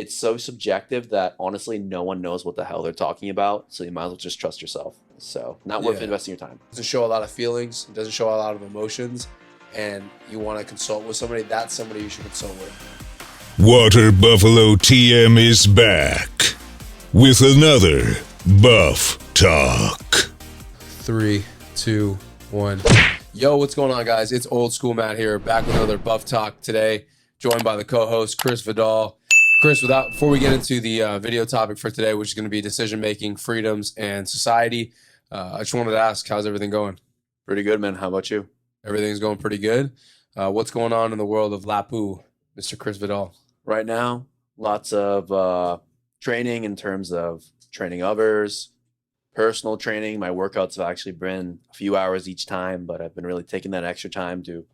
it's so subjective that honestly, no one knows what the hell they're talking about. So you might as well just trust yourself. So not worth Yeah. investing your time. It doesn't show a lot of feelings. It doesn't show a lot of emotions. And you want to consult with somebody, that's somebody you should consult with. Water Buffalo TM is back with another Buff Talk. 3, 2, 1. Yo, what's going on, guys? It's Old School Matt here, back with another Buff Talk today, joined by the co-host Chris Vidal. Chris, before we get into the video topic for today, which is going to be decision-making, freedoms, and society, I just wanted to ask, how's everything going? Pretty good, man. How about you? Everything's going pretty good. What's going on in the world of Lapu, Mr. Chris Vidal? Right now, lots of training in terms of training others, personal training. My workouts have actually been a few hours each time, but I've been really taking that extra time to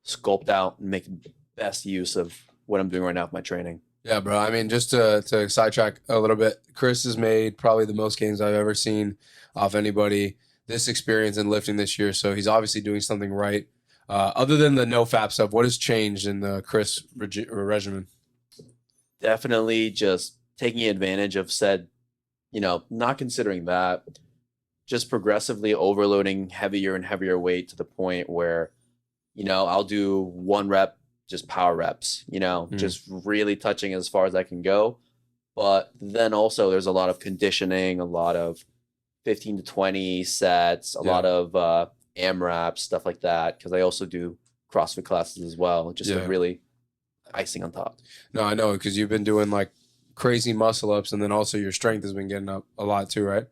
sculpt out and make the best use of what I'm doing right now with my training. Yeah, bro. I mean, just to sidetrack a little bit, Chris has made probably the most gains I've ever seen off anybody this experience in lifting this year. So he's obviously doing something right. Other than the no-fap stuff, what has changed in the Chris regimen? Definitely just taking advantage of said, not considering that, just progressively overloading heavier and heavier weight to the point where, I'll do 1 rep, just power reps, just really touching as far as I can go. But then also there's a lot of conditioning, a lot of 15 to 20 sets, a lot of AMRAP, stuff like that. Because I also do CrossFit classes as well, just like really icing on top. No, I know, because you've been doing like crazy muscle ups, and then also your strength has been getting up a lot too, right?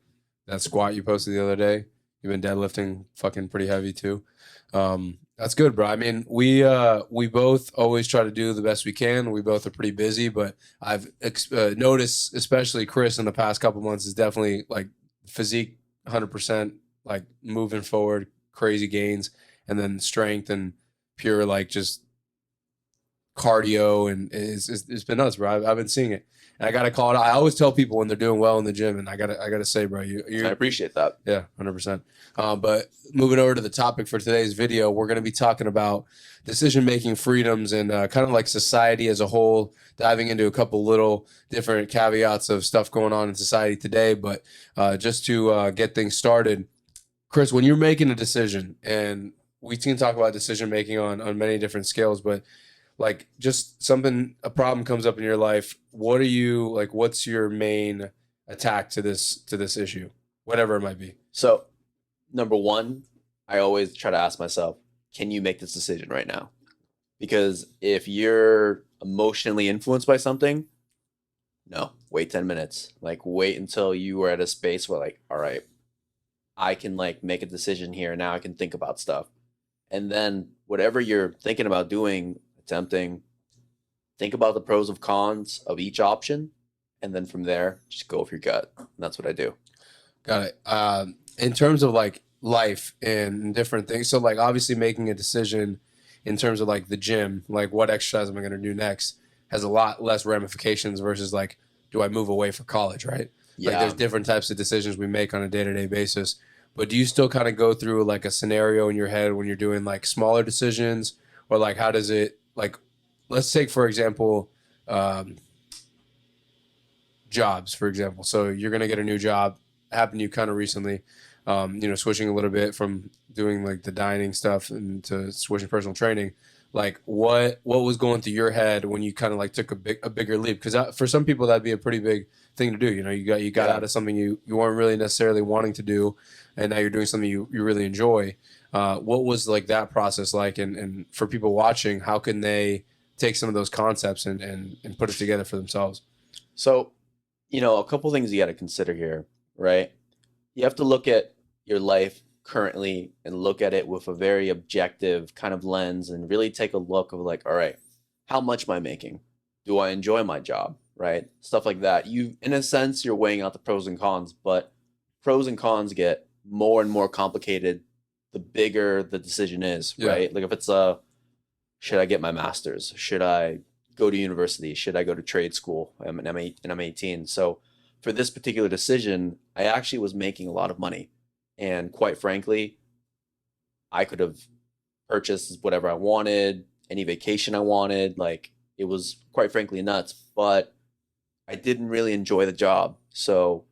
That squat you posted the other day, you've been deadlifting fucking pretty heavy too. That's good, bro. I mean, we both always try to do the best we can. We both are pretty busy, but I've noticed, especially Chris, in the past couple months, is definitely like physique 100%, like moving forward, crazy gains, and then strength and pure like just cardio, and it's been nuts, bro. I've been seeing it, and I gotta call it out. I always tell people when they're doing well in the gym, and I gotta say, bro, I appreciate that. Yeah, 100%. But moving over to the topic for today's video, we're gonna be talking about decision-making freedoms and kind of like society as a whole, diving into a couple little different caveats of stuff going on in society today. But just to get things started, Chris, when you're making a decision, and we can talk about decision-making on many different scales, but like just a problem comes up in your life, what's your main attack to this issue, whatever it might be? So number one, I always try to ask myself, can you make this decision right now? Because if you're emotionally influenced by something, no, wait 10 minutes. Like wait until you are at a space where like, all right, I can like make a decision here. Now I can think about stuff. And then whatever you're thinking about doing, attempting, think about the pros and cons of each option, and then from there just go with your gut. And that's what I do. Got it. In terms of like life and different things, so like obviously making a decision in terms of like the gym, like what exercise am I going to do next, has a lot less ramifications versus like, do I move away for college, right? Yeah. Like there's different types of decisions we make on a day-to-day basis. But do you still kind of go through like a scenario in your head when you're doing like smaller decisions, or like how does it, like, let's take, for example, jobs, for example. So you're going to get a new job, happened to you kind of recently, switching a little bit from doing like the dining stuff and to switching personal training. Like what was going through your head when you kind of like took a bigger leap? Because for some people that'd be a pretty big thing to do. You got out of something you weren't really necessarily wanting to do, and now you're doing something you really enjoy. What was like that process like? And for people watching, how can they take some of those concepts and put it together for themselves? So, a couple things you got to consider here, right? You have to look at your life currently and look at it with a very objective kind of lens and really take a look of like, all right, how much am I making? Do I enjoy my job? Right? Stuff like that. In a sense, you're weighing out the pros and cons, but pros and cons get more and more complicated the bigger the decision is, right? Like if it's should I get my master's? Should I go to university? Should I go to trade school? I'm 18. So for this particular decision, I actually was making a lot of money. And quite frankly, I could have purchased whatever I wanted, any vacation I wanted. Like it was quite frankly nuts. but I didn't really enjoy the job. So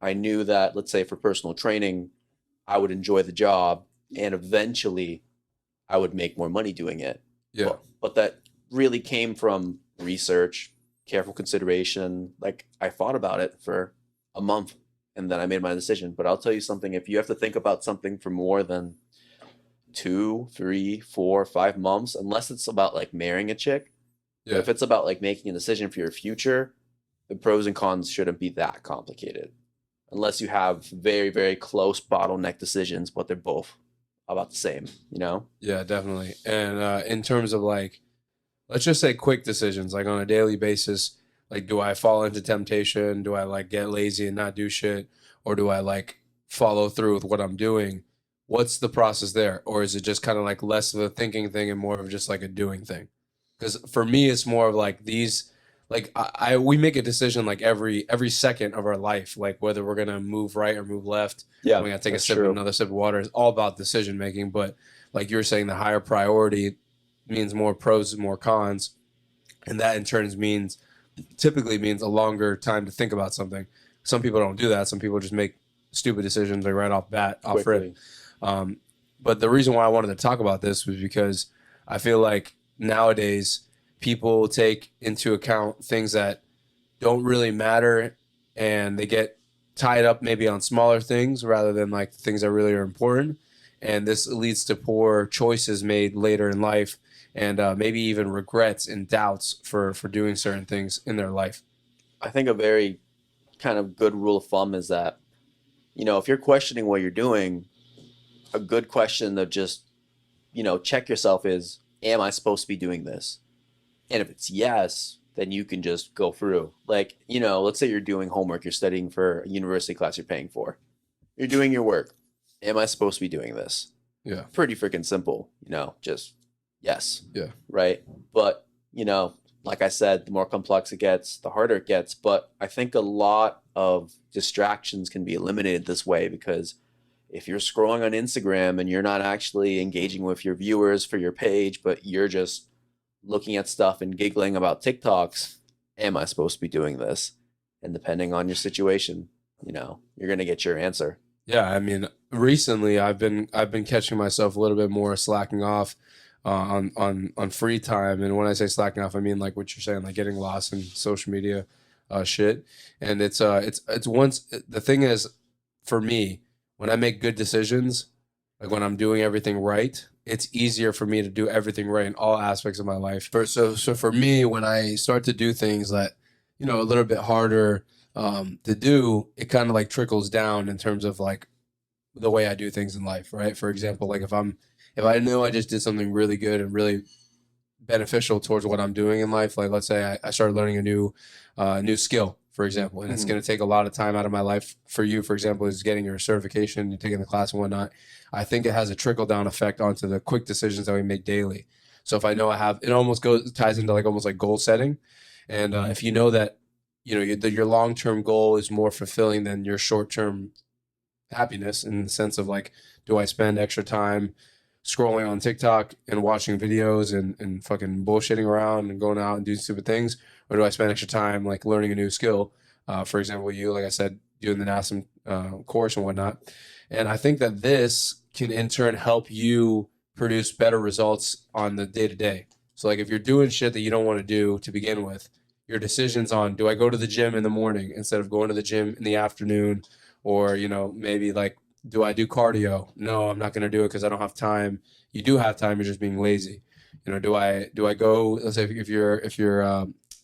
I knew that, let's say for personal training, I would enjoy the job and eventually I would make more money doing it. Yeah. But that really came from research, careful consideration. Like I thought about it for a month and then I made my decision. But I'll tell you something, if you have to think about something for more than 2, 3, 4, 5 months, unless it's about like marrying a chick, Yeah. if it's about like making a decision for your future, the pros and cons shouldn't be that complicated. Unless you have very, very close bottleneck decisions, but they're both about the same, you know? Yeah, definitely. And in terms of like, let's just say quick decisions, like on a daily basis, like do I fall into temptation? Do I like get lazy and not do shit? Or do I like follow through with what I'm doing? What's the process there? Or is it just kind of like less of a thinking thing and more of just like a doing thing? Because for me, it's more of like these, like we make a decision like every second of our life, like whether we're gonna move right or move left. Yeah, We gotta take a that's sip true. of another sip of water. It's all about decision making. But like you're saying, the higher priority means more pros and more cons, and that in turn means typically means a longer time to think about something. Some people don't do that. Some people just make stupid decisions like right off bat, off rip. Quickly. But the reason why I wanted to talk about this was because I feel like nowadays people take into account things that don't really matter and they get tied up maybe on smaller things rather than like things that really are important. And this leads to poor choices made later in life and maybe even regrets and doubts for doing certain things in their life. I think a very kind of good rule of thumb is that, you know, if you're questioning what you're doing, a good question to just, you know, check yourself is, am I supposed to be doing this? And if it's yes, then you can just go through. Like, you know, let's say you're doing homework, you're studying for a university class you're paying for. You're doing your work. Am I supposed to be doing this? Yeah. Pretty freaking simple, you know, just yes. Yeah. Right. But, you know, like I said, the more complex it gets, the harder it gets. But I think a lot of distractions can be eliminated this way because if you're scrolling on Instagram and you're not actually engaging with your viewers for your page, but you're just looking at stuff and giggling about TikToks, am I supposed to be doing this? And depending on your situation, you know, you're going to get your answer. Yeah, I mean, recently I've been catching myself a little bit more slacking off on free time, and when I say slacking off, I mean like what you're saying, like getting lost in social media shit. And it's once the thing is, for me, when I make good decisions, like when I'm doing everything right, it's easier for me to do everything right in all aspects of my life. So for me, when I start to do things that, you know, a little bit harder to do, it kind of like trickles down in terms of like the way I do things in life, right? For example, like if I know I just did something really good and really beneficial towards what I'm doing in life, like let's say I started learning a new skill, for example, and it's going to take a lot of time out of my life. For you, for example, is getting your certification and taking the class and whatnot. I think it has a trickle down effect onto the quick decisions that we make daily. So if I know I have, it almost ties into like almost like goal setting, and if you know that, you know, your long term goal is more fulfilling than your short term happiness, in the sense of like, do I spend extra time scrolling on TikTok and watching videos and fucking bullshitting around and going out and doing stupid things? Or do I spend extra time like learning a new skill? For example, you, like I said, doing the NASM course and whatnot. And I think that this can in turn help you produce better results on the day to day. So like if you're doing shit that you don't want to do to begin with, your decisions on, do I go to the gym in the morning instead of going to the gym in the afternoon? Or, you know, maybe like, do I do cardio? No, I'm not going to do it because I don't have time. You do have time. You're just being lazy. You know, do I go? Let's say if you're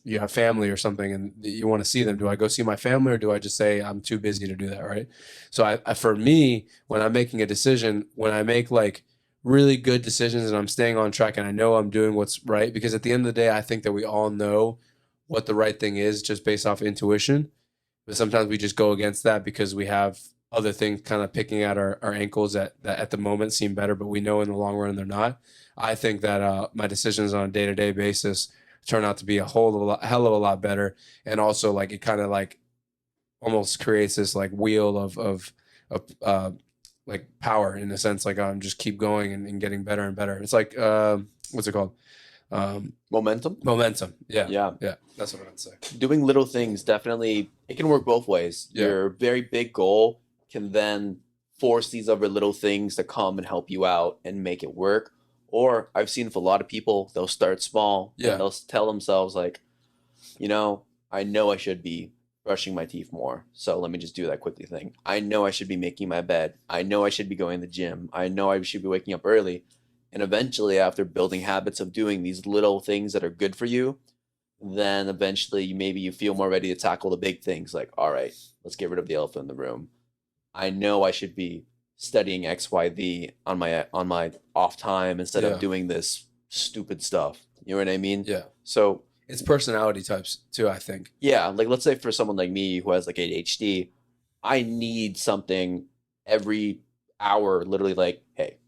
you have family or something and you want to see them. Do I go see my family or do I just say I'm too busy to do that? Right. So I for me, when I'm making a decision, when I make like really good decisions and I'm staying on track and I know I'm doing what's right, because at the end of the day, I think that we all know what the right thing is just based off intuition. But sometimes we just go against that because we have other things kind of picking at our ankles that at the moment seem better, but we know in the long run they're not. I think that my decisions on a day-to-day basis turn out to be a hell of a lot better. And also like it kind of like almost creates this like wheel of like power, in a sense, like I'm just keep going and getting better and better. It's like, what's it called? Momentum. Momentum. Yeah. Yeah. Yeah. That's what I'd say. Doing little things definitely, it can work both ways. Yeah. Your very big goal can then force these other little things to come and help you out and make it work. Or I've seen with a lot of people, they'll start small Yeah. and they'll tell themselves like, I know I should be brushing my teeth more, so let me just do that quickly thing. I know I should be making my bed. I know I should be going to the gym. I know I should be waking up early. And eventually, after building habits of doing these little things that are good for you, then eventually maybe you feel more ready to tackle the big things like, all right, let's get rid of the elephant in the room. I know I should be studying XYZ on my off time instead Yeah. of doing this stupid stuff. You know what I mean? Yeah. So It's personality types too, I think. yeah, like let's say for someone like me who has like ADHD, I need something every hour, literally like, hey,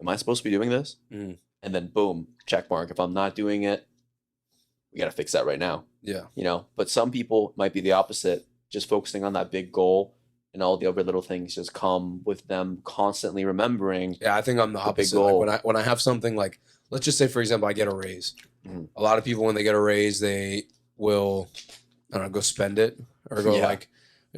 am I supposed to be doing this? Mm. And then boom, check mark. If I'm not doing it, we got to fix that right now. Yeah. But some people might be the opposite, just focusing on that big goal and all the other little things just come with them constantly remembering. Yeah, I think I'm the The big opposite. Like goal. when I have something like, let's just say for example, I get a raise. Mhm. A lot of people when they get a raise, they will, I don't know, go spend it or go Yeah. like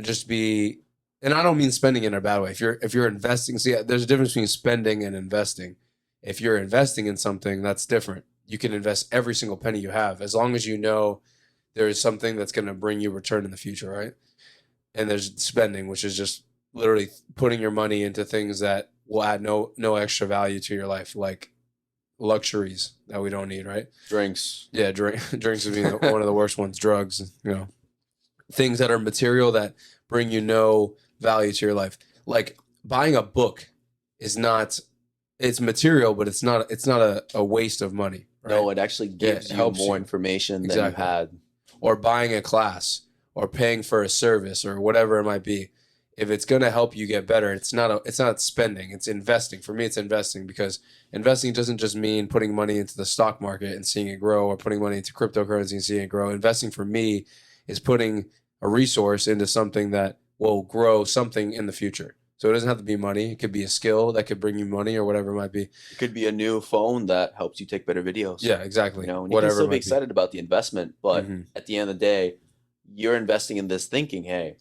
just be. And I don't mean spending in a bad way. If you're investing, see, there's a difference between spending and investing. If you're investing in something, that's different. You can invest every single penny you have as long as you know there is something that's going to bring you return in the future, right? And there's spending, which is just literally putting your money into things that will add no extra value to your life, like luxuries that we don't need, right? Drinks. Yeah, drinks would be one of the worst ones. Drugs, things that are material that bring you no value to your life. Like buying a book is not. It's material, but it's not a waste of money. Right? No, it actually gives it you helps more you. information than Exactly. you had. Or buying a class or paying for a service or whatever it might be. If it's going to help you get better, it's not spending, it's investing. For me, it's investing because investing doesn't just mean putting money into the stock market and seeing it grow or putting money into cryptocurrency and seeing it grow. Investing for me is putting a resource into something that will grow something in the future. So it doesn't have to be money. It could be a skill that could bring you money or whatever it might be. It could be a new phone that helps you take better videos. Yeah, exactly. And you Whatever can still it be might excited about the investment, but Mhm. at the end of the day, you're investing in this thinking, hey,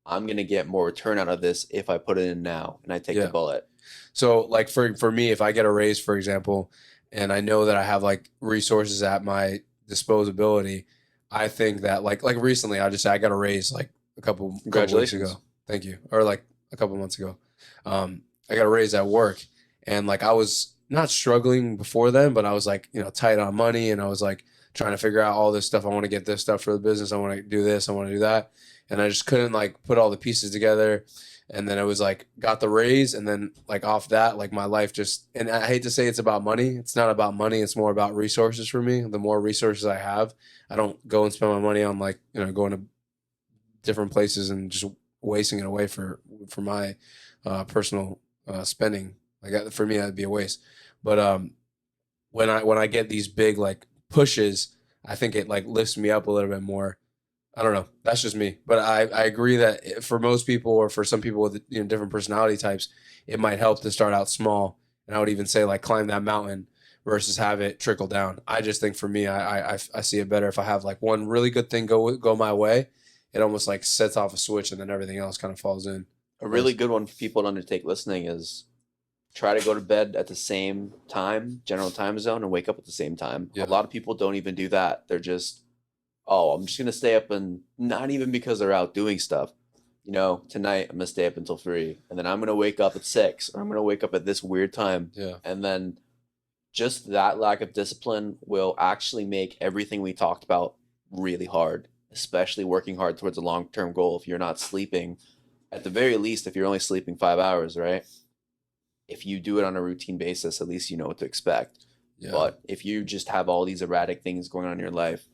I'm gonna get more return out of this if I put it in now and I take Yeah. the bullet. So like for me, if I get a raise, for example, and I know that I have like resources at my disposability, I think that like recently I got a raise like a couple weeks Congratulations. ago. Thank you. Or like a couple months ago. I got a raise at work and like I was not struggling before then, but I was like, tight on money and I was like trying to figure out all this stuff. I want to get this stuff for the business. I want to do this. I want to do that. And I just couldn't like put all the pieces together. And then it was like, got the raise. And then like off that, like my life just, and I hate to say it's about money. It's not about money. It's more about resources for me. The more resources I have, I don't go and spend my money on like, going to different places and just wasting it away for my personal spending. Like for me, that'd be a waste. But when I get these big like pushes, I think it like lifts me up a little bit more. I don't know. That's just me. But I agree that for most people or for some people with different personality types, it might help to start out small. And I would even say like climb that mountain versus have it trickle down. I just think for me, I see it better if I have like one really good thing go my way. It almost like sets off a switch and then everything else kind of falls in. A really good one for people to undertake listening is try to go to bed at the same time, general time zone, and wake up at the same time. Yeah. A lot of people don't even do that. They're just, oh, I'm just gonna stay up, and not even because they're out doing stuff. Tonight I'm gonna stay up until 3, and then I'm gonna wake up at 6, or I'm gonna wake up at this weird time. Yeah. And then just that lack of discipline will actually make everything we talked about really hard, especially working hard towards a long-term goal. If you're not sleeping, at the very least, if you're only sleeping 5 hours, right? If you do it on a routine basis, at least you know what to expect. Yeah. But if you just have all these erratic things going on in your life,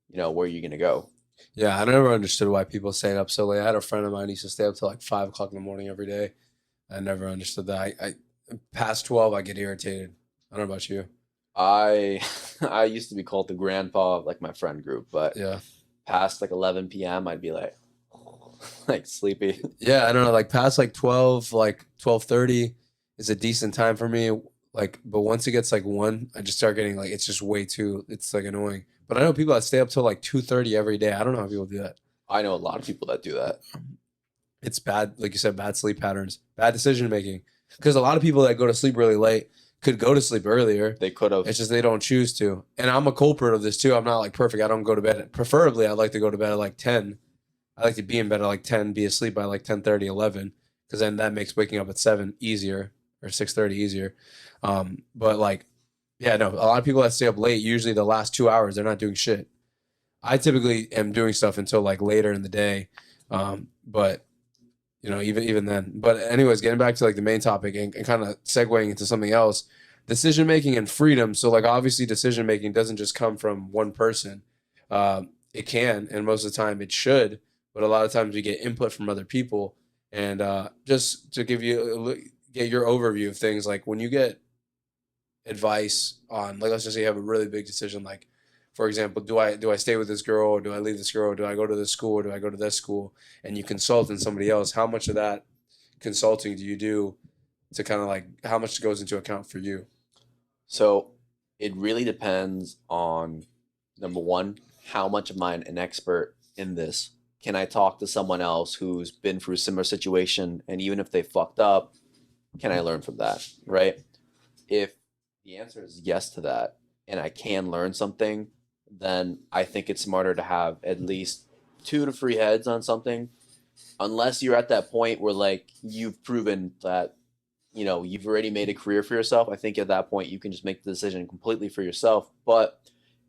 where are you going to go? Yeah, I never understood why people stayed up so late. I had a friend of mine who used to stay up till like 5 o'clock in the morning every day. I never understood that. I past 12, I get irritated. I don't know about you. I I used to be called the grandpa of like my friend group, but Yeah. past like 11 p.m., I'd be like, like sleepy. Yeah, I don't know. Like past like 12, like 12:30 is a decent time for me. Like, but once it gets like 1, I just start getting like it's just way too. It's like annoying. But I know people that stay up till like 2:30 every day. I don't know how people do that. I know a lot of people that do that. It's bad, like you said, bad sleep patterns, bad decision making. Because a lot of people that go to sleep really late could go to sleep earlier. They could have. It's just they don't choose to. And I'm a culprit of this too. I'm not like perfect. I don't go to bed. Preferably, I'd like to go to bed at like 10. I like to be in bed at like 10, be asleep by like 10:30, 11, because then that makes waking up at 7 easier or 6:30 easier. But like, yeah, no, a lot of people that stay up late, usually the last 2 hours, they're not doing shit. I typically am doing stuff until like later in the day. But you know, even then. But anyways, getting back to like the main topic and kind of segueing into something else, decision making and freedom. So like obviously decision making doesn't just come from one person. It can, and most of the time it should, but a lot of times we get input from other people. And just to give you get your overview of things, like when you get advice on, like, let's just say you have a really big decision, like for example, do I stay with this girl, or do I leave this girl, or do I go to this school, or do I go to this school, and you consult in somebody else, how much of that consulting do you do to kind of like how much goes into account for you? So it really depends on, number one, how much am I an expert in this? Can I talk to someone else who's been through a similar situation, and even if they fucked up, can I learn from that, right? If the answer is yes to that, and I can learn something, then I think it's smarter to have at least 2 to 3 heads on something, unless you're at that point where like you've proven that you've already made a career for yourself. I think at that point you can just make the decision completely for yourself. But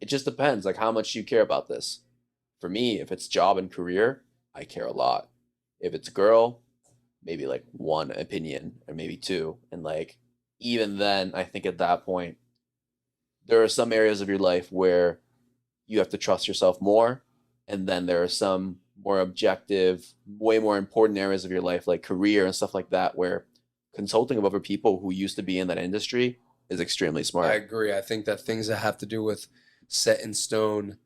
it just depends, like how much you care about this. For me, if it's job and career, I care a lot. If it's a girl, maybe like one opinion or maybe two. And like even then, I think at that point, there are some areas of your life where you have to trust yourself more. And then there are some more objective, way more important areas of your life, like career and stuff like that, where consulting of other people who used to be in that industry is extremely smart. I agree. I think that things that have to do with set in stone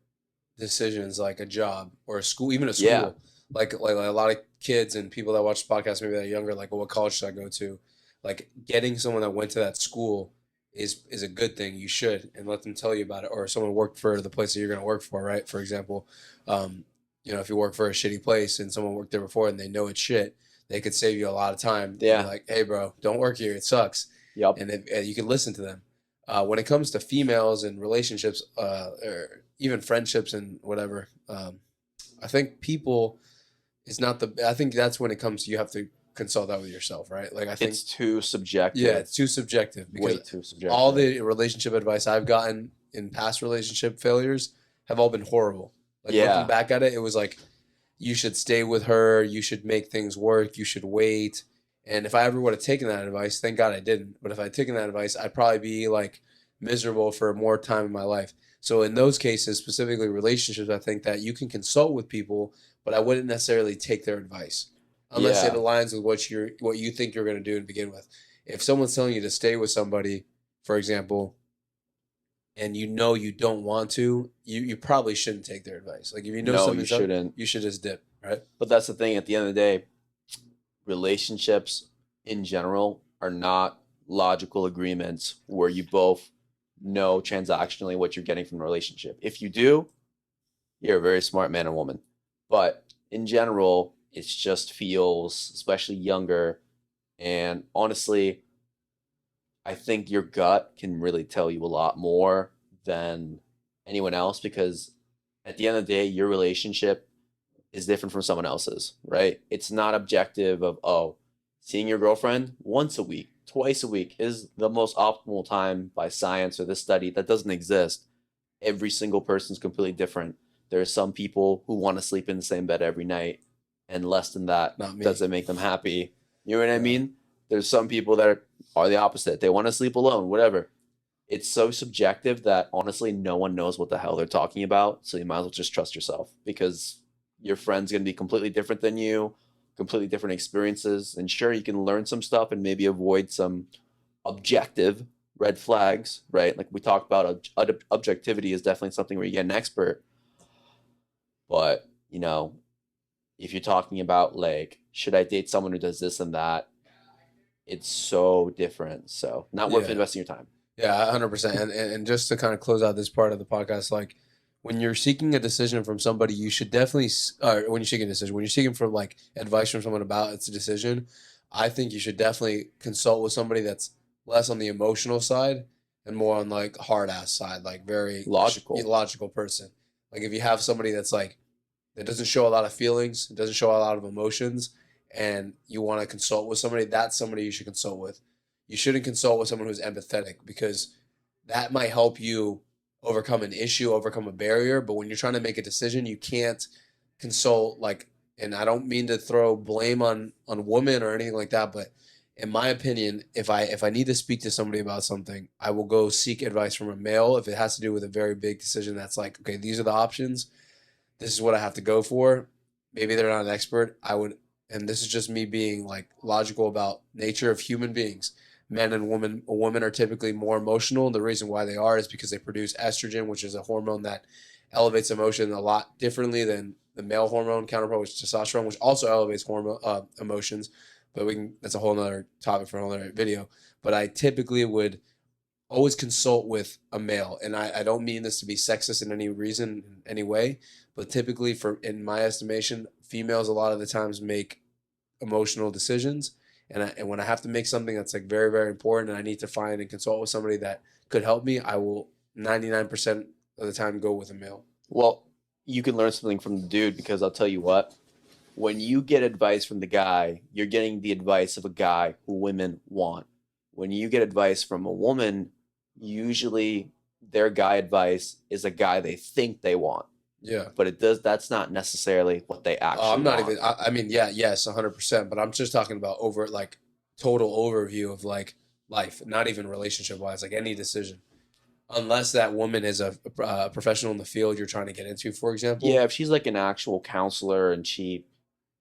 decisions, like a job or a school, even a school, Yeah. like a lot of kids and people that watch podcasts, maybe that are younger, like, well, what college should I go to? Like getting someone that went to that school is a good thing. You should, and let them tell you about it. Or someone worked for the place that you're going to work for, right? For example, if you work for a shitty place and someone worked there before and they know it's shit, they could save you a lot of time. Yeah. Like, hey, bro, don't work here. It sucks. Yep. And you can listen to them. When it comes to females and relationships, or even friendships and whatever, I think people is not the. I think that's when it comes to, you have to consult that with yourself, right? Like I think It's too subjective. yeah, it's too subjective Way because too subjective. all the relationship advice I've gotten in past relationship failures have all been horrible. Like Yeah. looking back at it, it was like, you should stay with her, you should make things work, you should wait. And if I ever would have taken that advice, thank God I didn't. But if I'd taken that advice, I'd probably be like miserable for more time in my life. So in those cases, specifically relationships, I think that you can consult with people, but I wouldn't necessarily take their advice unless it Yeah. aligns with what you think you're going to do to begin with. If someone's telling you to stay with somebody, for example, and you know you don't want to, you probably shouldn't take their advice. Like if you know No, you something's up, shouldn't. you should just dip, right? But that's the thing. At the end of the day, relationships in general are not logical agreements where you both know transactionally what you're getting from the relationship. If you do, you're a very smart man or woman. But in general, it just feels, especially younger. And honestly, I think your gut can really tell you a lot more than anyone else, because at the end of the day, your relationship is different from someone else's, right? It's not objective of, oh, seeing your girlfriend once a week, twice a week is the most optimal time by science or this study. That doesn't exist. Every single person's completely different. There are some people who want to sleep in the same bed every night, and less than that Not me. doesn't make them happy. You know what I mean? There's some people that are the opposite. They want to sleep alone, whatever. It's so subjective that honestly, no one knows what the hell they're talking about. So you might as well just trust yourself, because your friend's going to be completely different than you, completely different experiences. And sure, you can learn some stuff and maybe avoid some objective red flags, right? Like we talked about, objectivity is definitely something where you get an expert. But, if you're talking about like, should I date someone who does this and that? it's so different. So not worth Yeah. investing your time. Yeah, 100%. And just to kind of close out this part of the podcast, like when you're seeking a decision from somebody, you should definitely, when you're seeking a decision, when you're seeking for like advice from someone about it's a decision, I think you should definitely consult with somebody that's less on the emotional side and more on like hard ass side, like very Logical. logical person. Like if you have somebody that's like, that doesn't show a lot of feelings, doesn't show a lot of emotions, and you want to consult with somebody, that's somebody you should consult with. You shouldn't consult with someone who's empathetic because that might help you overcome an issue, overcome a barrier. But when you're trying to make a decision, you can't consult like, and I don't mean to throw blame on women or anything like that, but in my opinion, if I need to speak to somebody about something, I will go seek advice from a male if it has to do with a very big decision that's like, okay, these are the options. This is what I have to go for. Maybe they're not an expert. I would, and this is just me being like logical about nature of human beings. Men and women are typically more emotional. And the reason why they are is because they produce estrogen, which is a hormone that elevates emotion a lot differently than the male hormone counterpart, which is testosterone, which also elevates hormone emotions. But that's a whole nother topic for a whole nother video. But I typically would always consult with a male, and I don't mean this to be sexist in any reason, in any way, but typically, in my estimation, females a lot of the times make emotional decisions, and when I have to make something that's like very very important, and I need to find and consult with somebody that could help me, I will 99% of the time go with a male. Well, you can learn something from the dude because I'll tell you what, when you get advice from the guy, you're getting the advice of a guy who women want. When you get advice from a woman, usually their guy advice is a guy they think they want. Yeah. But that's not necessarily what they actually I'm not want. even. I mean, yeah, yes, 100%. But I'm just talking about like total overview of like life, not even relationship wise, like any decision. Unless that woman is a professional in the field you're trying to get into, for example. Yeah, if she's like an actual counselor and she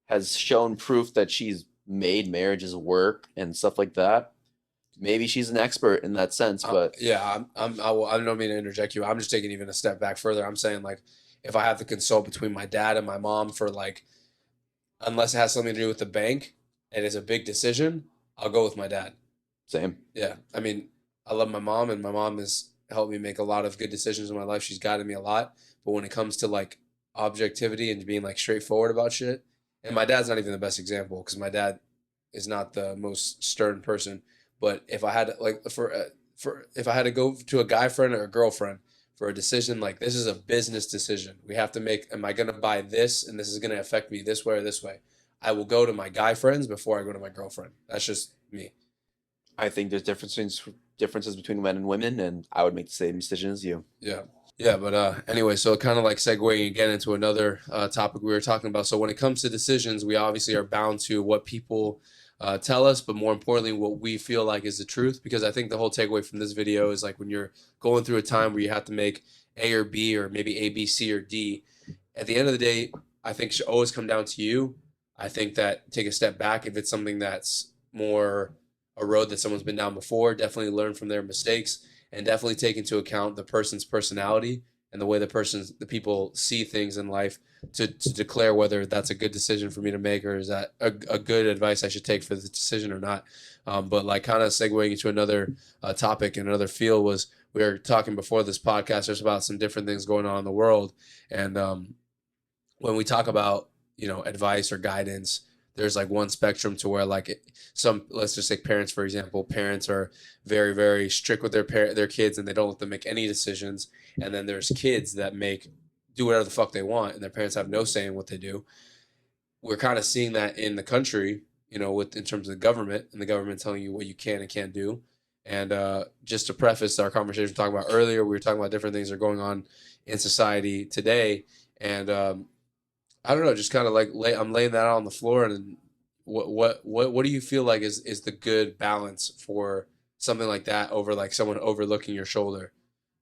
has shown proof that she's made marriages work and stuff like that, maybe she's an expert in that sense. But yeah, I don't mean to interject you. I'm just taking even a step back further. I'm saying like if I have to consult between my dad and my mom for like, unless it has something to do with the bank and it's a big decision, I'll go with my dad. same. Yeah, I mean, I love my mom, and my mom has helped me make a lot of good decisions in my life. She's guided me a lot. But when it comes to like objectivity and being like straightforward about shit, and my dad's not even the best example because my dad is not the most stern person. But if I had like for if I had to go to a guy friend or a girlfriend for a decision like this is a business decision, we have to make. Am I going to buy this, and this is going to affect me this way or this way? I will go to my guy friends before I go to my girlfriend. That's just me. I think there's differences between men and women, and I would make the same decision as you. Yeah. Yeah, but anyway, so kind of like segueing again into another topic we were talking about. So when it comes to decisions, we obviously are bound to what people tell us, but more importantly, what we feel like is the truth. Because I think the whole takeaway from this video is like when you're going through a time where you have to make A or B or maybe A, B, C, or D, at the end of the day, I think it should always come down to you. I think that take a step back if it's something that's more a road that someone's been down before, definitely learn from their mistakes and definitely take into account the person's personality and the way the people see things in life to declare whether that's a good decision for me to make or is that a good advice I should take for the decision or not. But like kind of segueing into another topic and another field was we were talking before this podcast just about some different things going on in the world. And when we talk about, advice or guidance, there's like one spectrum to where like let's just take parents, for example. Parents are very, very strict with their kids and they don't let them make any decisions. And then there's kids that do whatever the fuck they want and their parents have no say in what they do. We're kind of seeing that in the country, in terms of the government and the government telling you what you can and can't do. And just to preface our conversation we were talking about earlier, we were talking about different things that are going on in society today. And I don't know, just kind of like I'm laying that out on the floor. And what do you feel like is the good balance for something like that over like someone overlooking your shoulder?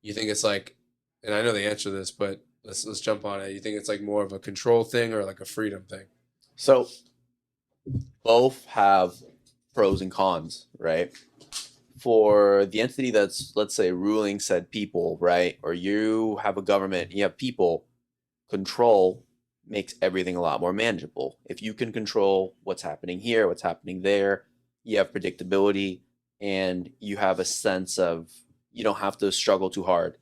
You think it's like, and I know the answer to this, but let's jump on it. You think it's like more of a control thing or like a freedom thing? So both have pros and cons, right? For the entity that's, let's say, ruling said people, right? Or you have a government, you have people, control makes everything a lot more manageable. If you can control what's happening here, what's happening there, you have predictability, and you have a sense of you don't have to struggle too hard.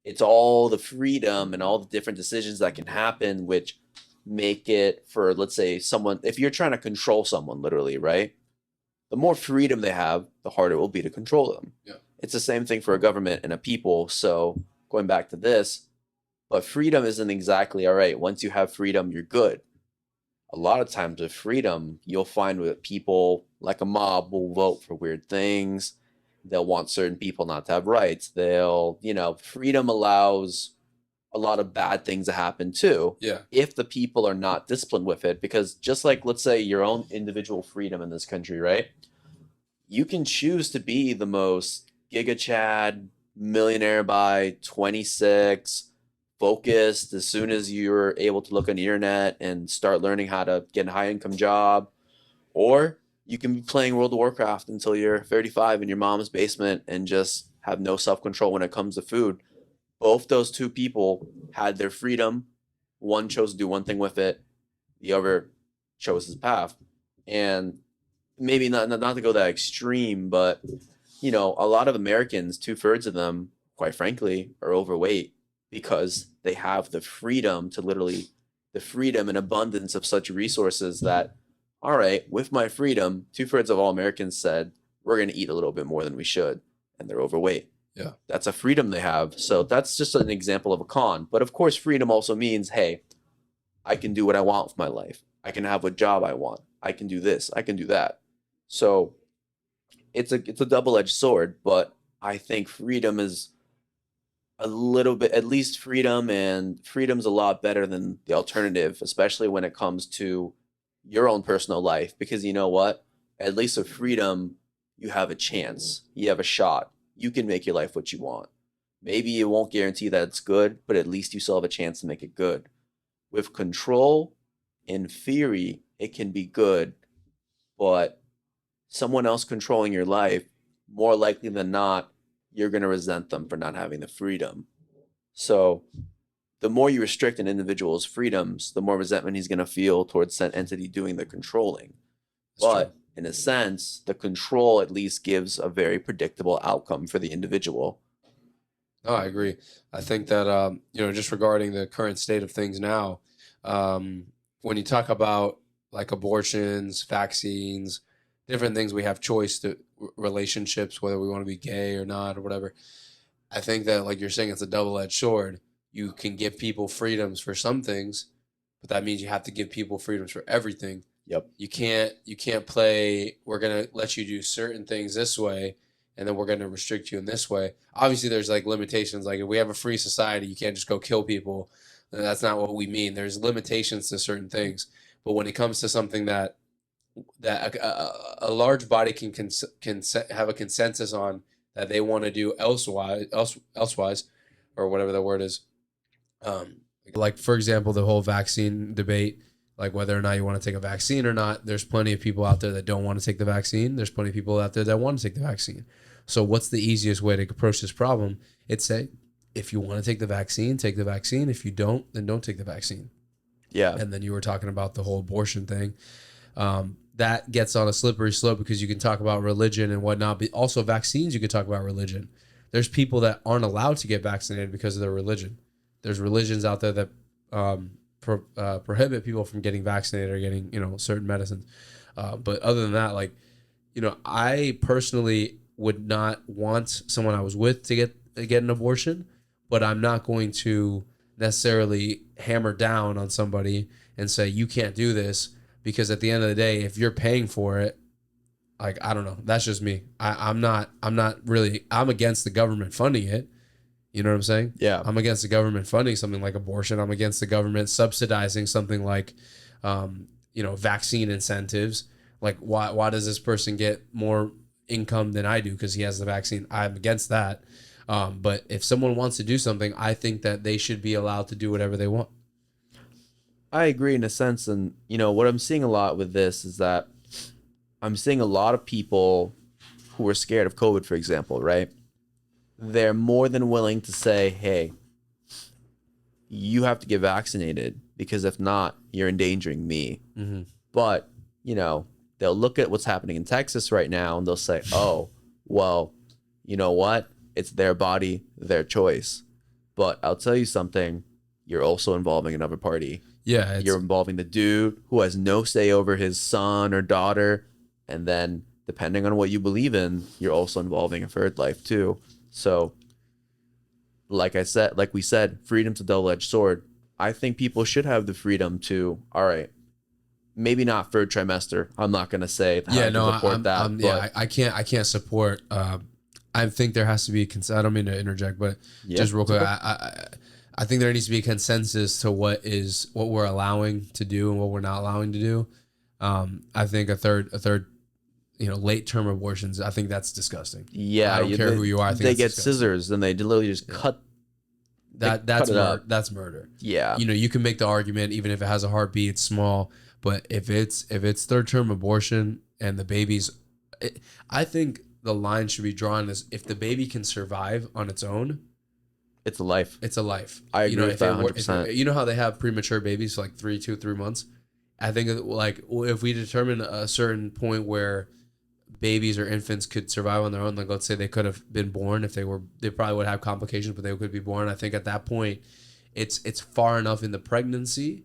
It's all the freedom and all the different decisions that can happen, which make it for, let's say, someone, if you're trying to control someone, literally, right? The more freedom they have, the harder it will be to control them. Yeah. It's the same thing for a government and a people. So going back to this, but freedom isn't exactly all right. Once you have freedom, you're good. A lot of times with freedom, you'll find that people like a mob will vote for weird things. They'll want certain people not to have rights. Freedom allows a lot of bad things to happen too. Yeah. If the people are not disciplined with it, because just like, let's say, your own individual freedom in this country, right? You can choose to be the most giga chad millionaire by 26, focused as soon as you're able to look on the internet and start learning how to get a high income job. Or you can be playing World of Warcraft until you're 35 in your mom's basement and just have no self control when it comes to food. Both those two people had their freedom. One chose to do one thing with it. The other chose his path. And maybe not to go that extreme, but a lot of Americans, 2/3 of them, quite frankly, are overweight because they have the freedom the freedom and abundance of such resources that, all right, with my freedom, 2/3 of all Americans said, we're going to eat a little bit more than we should. And they're overweight. Yeah. That's a freedom they have. So that's just an example of a con. But of course, freedom also means, hey, I can do what I want with my life. I can have what job I want. I can do this. I can do that. So it's a double-edged sword, but I think freedom is a little bit, at least freedom's a lot better than the alternative, especially when it comes to your own personal life. Because you know what? At least with freedom, you have a chance. You have a shot. You can make your life what you want. Maybe it won't guarantee that it's good, but at least you still have a chance to make it good. With control, in theory, it can be good, but someone else controlling your life, more likely than not, you're going to resent them for not having the freedom. So the more you restrict an individual's freedoms, the more resentment he's going to feel towards that entity doing the controlling. But in a sense, the control at least gives a very predictable outcome for the individual. No, I agree. I think that, just regarding the current state of things now, when you talk about like abortions, vaccines, different things, we have choice to relationships, whether we want to be gay or not or whatever. I think that, like you're saying, it's a double-edged sword. You can give people freedoms for some things, but that means you have to give people freedoms for everything. Yep. You can't play, we're going to let you do certain things this way, and then we're going to restrict you in this way. Obviously, there's like limitations. Like if we have a free society, you can't just go kill people. That's not what we mean. There's limitations to certain things. But when it comes to something that a large body can have a consensus on that they want to do elsewise, or whatever the word is. Like, for example, the whole vaccine debate, like whether or not you want to take a vaccine or not, there's plenty of people out there that don't want to take the vaccine. There's plenty of people out there that want to take the vaccine. So what's the easiest way to approach this problem? It's say, if you want to take the vaccine, take the vaccine. If you don't, then don't take the vaccine. Yeah. And then you were talking about the whole abortion thing. That gets on a slippery slope because you can talk about religion and whatnot, but also vaccines, you can talk about religion. There's people that aren't allowed to get vaccinated because of their religion. There's religions out there that prohibit people from getting vaccinated or getting, certain medicines. But other than that, I personally would not want someone I was with to get an abortion, but I'm not going to necessarily hammer down on somebody and say, you can't do this. Because at the end of the day, if you're paying for it, like, I don't know, that's just me. I'm against the government funding it. You know what I'm saying? Yeah. I'm against the government funding something like abortion. I'm against the government subsidizing something like, vaccine incentives. Like, why does this person get more income than I do because he has the vaccine? I'm against that. But if someone wants to do something, I think that they should be allowed to do whatever they want. I agree in a sense. And, what I'm seeing a lot with this is that I'm seeing a lot of people who are scared of COVID, for example, right? They're more than willing to say, hey, you have to get vaccinated because if not, you're endangering me. Mm-hmm. But, they'll look at what's happening in Texas right now and they'll say, oh, well, you know what? It's their body, their choice. But I'll tell you something, you're also involving another party. Yeah, You're involving the dude who has no say over his son or daughter. And then depending on what you believe in, you're also involving a third life too. So like we said, freedom's a double-edged sword. I think people should have the freedom to, all right, maybe not third trimester. I'm not going to say that I can support that. Yeah, I can't support. I think there has to be I don't mean to interject, but just real quick, I think there needs to be a consensus to what we're allowing to do and what we're not allowing to do. I think a third, late term abortions. I think that's disgusting. Yeah, I don't care who you are. I think they get disgusting. scissors and they literally just cut. That's murder. Yeah, you can make the argument even if it has a heartbeat, it's small. But if it's third term abortion and the baby's, I think the line should be drawn as if the baby can survive on its own. it's a life. It's a life. I agree with that 100%. You know how they have premature babies for like 3 months? I think like if we determine a certain point where babies or infants could survive on their own, like let's say they could have been born, they probably would have complications, but they could be born. I think at that point, it's far enough in the pregnancy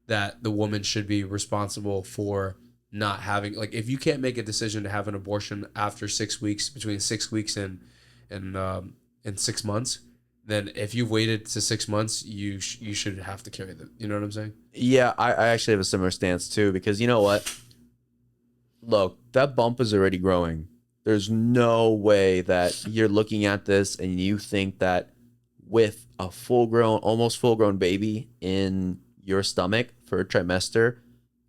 that the woman should be responsible for not having, like if you can't make a decision to have an abortion after 6 weeks, between 6 weeks and 6 months, then if you've waited to 6 months, you should have to carry them. You know what I'm saying? Yeah, I actually have a similar stance too, because you know what? Look, that bump is already growing. There's no way that you're looking at this and you think that with a almost full grown baby in your stomach for a trimester,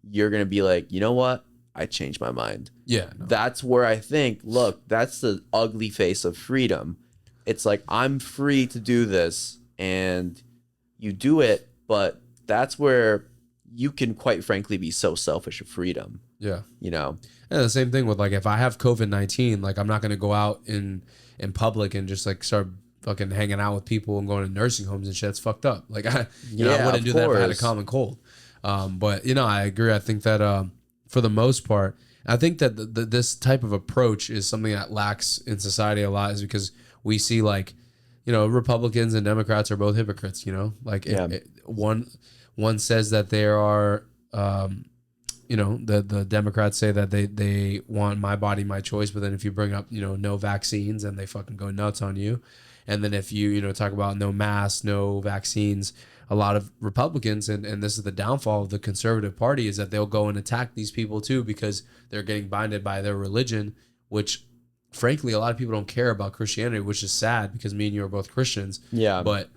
you're going to be like, you know what? I changed my mind. Yeah. No. That's where I think, look, that's the ugly face of freedom. It's like, I'm free to do this and you do it, but that's where you can quite frankly be so selfish of freedom. Yeah. You know? And the same thing with like, if I have COVID-19, like I'm not going to go out in public and just like start fucking hanging out with people and going to nursing homes and shit. It's fucked up. Like I wouldn't do that if I had a common cold. But I agree. I think that for the most part, I think that this type of approach is something that lacks in society a lot, is because we see like, Republicans and Democrats are both hypocrites, like one says that they are, the Democrats say that they want my body, my choice. But then if you bring up, no vaccines, and they fucking go nuts on you. And then if you, talk about no masks, no vaccines, a lot of Republicans, and this is the downfall of the conservative party, is that they'll go and attack these people too, because they're getting binded by their religion, which frankly, a lot of people don't care about Christianity, which is sad because me and you are both Christians. Yeah. But,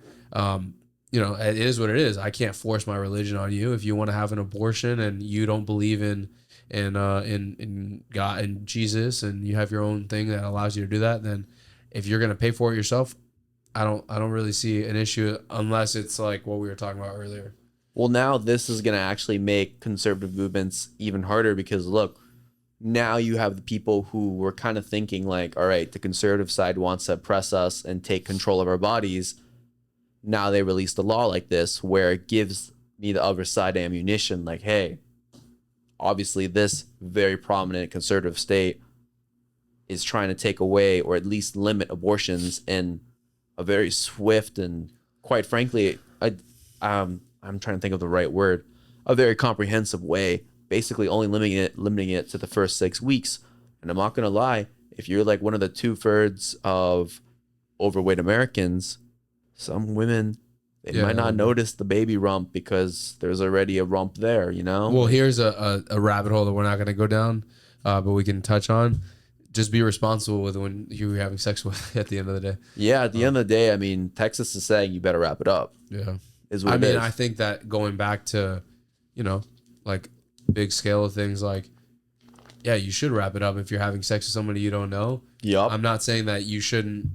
it is what it is. I can't force my religion on you. If you want to have an abortion and you don't believe in God and Jesus, and you have your own thing that allows you to do that, then if you're going to pay for it yourself, I don't really see an issue, unless it's like what we were talking about earlier. Well, now this is going to actually make conservative movements even harder, because look, now you have the people who were kind of thinking like, all right, the conservative side wants to oppress us and take control of our bodies. Now they released a law like this where it gives me the other side ammunition, like, hey, obviously this very prominent conservative state is trying to take away or at least limit abortions in a very swift and, quite frankly, I'm trying to think of the right word, a very comprehensive way, basically only limiting it to the first 6 weeks. And I'm not going to lie, if you're like one of the 2/3 of overweight Americans, some women, they might not notice the baby rump because there's already a rump there, Well, here's a rabbit hole that we're not going to go down, but we can touch on. Just be responsible with when you're having sex with at the end of the day. Yeah, at the end of the day, I mean, Texas is saying you better wrap it up. Yeah. I think that going back to, like big scale of things, like, yeah, you should wrap it up if you're having sex with somebody you don't know. Yep. I'm not saying that you shouldn't,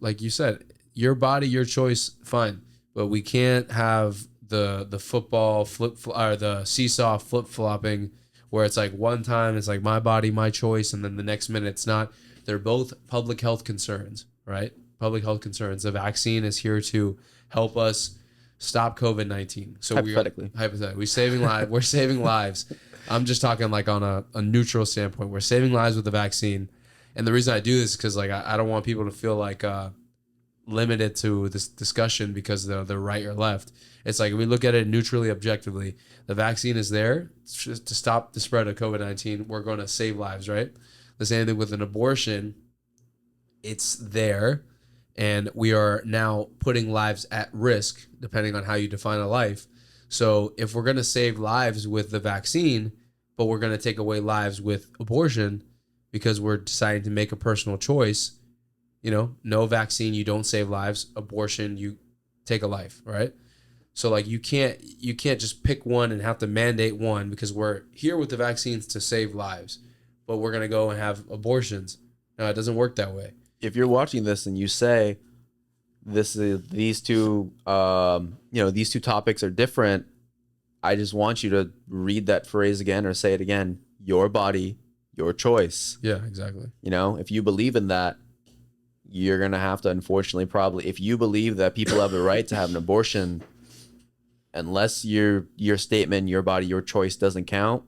like you said, your body, your choice, fine. But we can't have the football or the seesaw flip flopping, where it's like one time it's like my body, my choice, and then the next minute it's not. They're both public health concerns, right? Public health concerns. The vaccine is here to help us stop COVID-19. So hypothetically, we're saving lives. We're saving lives. I'm just talking like on a neutral standpoint. We're saving lives with the vaccine. And the reason I do this is because like I don't want people to feel like limited to this discussion because they're right or left. It's like we look at it neutrally, objectively. The vaccine is there to stop the spread of COVID-19. We're going to save lives, right? The same thing with an abortion. It's there, and we are now putting lives at risk, depending on how you define a life. So if we're going to save lives with the vaccine, but we're going to take away lives with abortion because we're deciding to make a personal choice, no vaccine, you don't save lives. Abortion, you take a life, right? So like you can't just pick one and have to mandate one because we're here with the vaccines to save lives, but we're going to go and have abortions. No, it doesn't work that way. If you're watching this and you say these two topics are different, I just want you to read that phrase again or say it again. Your body, your choice. Yeah, exactly. If you believe in that, you're going to have to, unfortunately, probably, if you believe that people have the right to have an abortion, unless your statement, your body, your choice doesn't count,